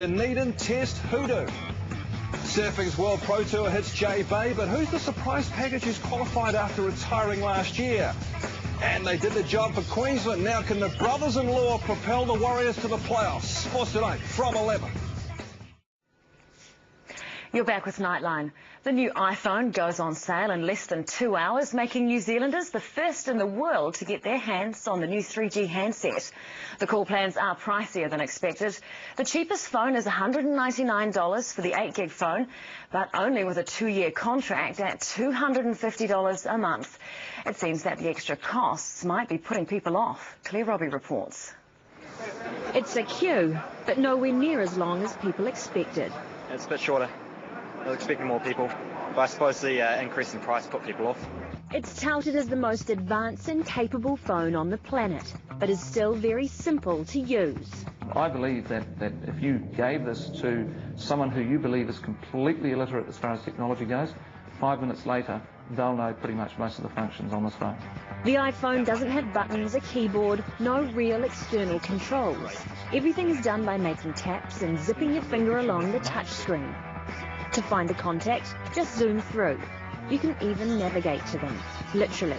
Dunedin Test Hoodoo. Surfing's World Pro Tour hits J Bay, but who's the surprise package who's qualified after retiring last year? And they did the job for Queensland. Now can the brothers-in-law propel the Warriors to the playoffs? Sports Tonight from 11. You're back with Nightline. The new iPhone goes on sale in less than 2 hours, making New Zealanders the first in the world to get their hands on the new 3G handset. The call plans are pricier than expected. The cheapest phone is $199 for the 8GB phone, but only with a 2-year contract at $250 a month. It seems that the extra costs might be putting people off. Claire Robbie reports. It's a queue, but nowhere near as long as people expected. It's a bit shorter. I was expecting more people, but I suppose the increase in price put people off. It's touted as the most advanced and capable phone on the planet, but is still very simple to use. I believe that if you gave this to someone who you believe is completely illiterate as far as technology goes, 5 minutes later, they'll know pretty much most of the functions on this phone. The iPhone doesn't have buttons, a keyboard, no real external controls. Everything's done by making taps and zipping your finger along the touch screen. To find a contact, just zoom through. You can even navigate to them, literally,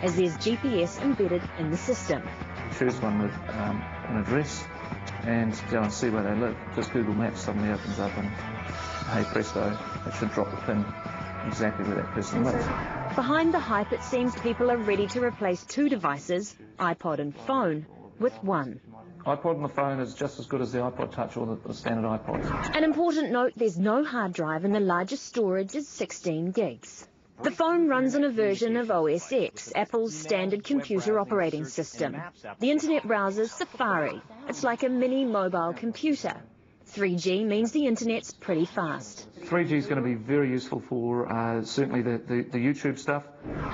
as there's GPS embedded in the system. Choose one with an address and go and see where they live. Just Google Maps suddenly opens up and, hey presto, it should drop the pin exactly where that person lives. Behind the hype, it seems people are ready to replace 2 devices, iPod and phone, with one. iPod and the phone is just as good as the iPod Touch or the standard iPods. An important note, there's no hard drive and the largest storage is 16 gigs. The phone runs on a version of OS X, Apple's standard computer operating system. The internet browser's Safari. It's like a mini mobile computer. 3G means the internet's pretty fast. 3G is going to be very useful for certainly the YouTube stuff.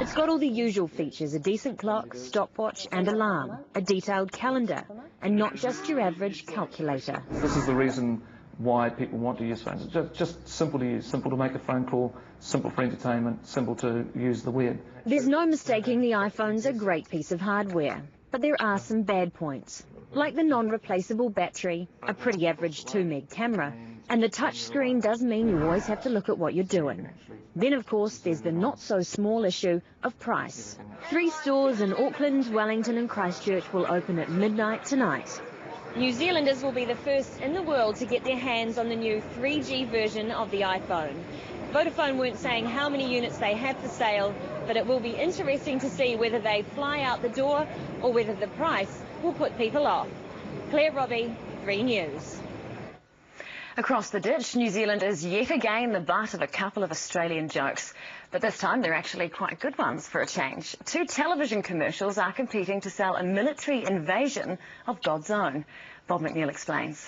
It's got all the usual features, a decent clock, stopwatch and alarm, a detailed calendar, and not just your average calculator. This is the reason why people want to use phones. It's just simple to use, simple to make a phone call, simple for entertainment, simple to use the web. There's no mistaking the iPhone's a great piece of hardware, but there are some bad points, like the non-replaceable battery, a pretty average 2-meg camera, and the touch screen does mean you always have to look at what you're doing. Then, of course, there's the not-so-small issue of price. 3 stores in Auckland, Wellington and Christchurch will open at midnight tonight. New Zealanders will be the first in the world to get their hands on the new 3G version of the iPhone. Vodafone weren't saying how many units they have for sale, but it will be interesting to see whether they fly out the door or whether the price will put people off. Claire Robbie, 3 News. Across the ditch, New Zealand is yet again the butt of a couple of Australian jokes. But this time they're actually quite good ones for a change. 2 television commercials are competing to sell a military invasion of God's own. Bob McNeil explains.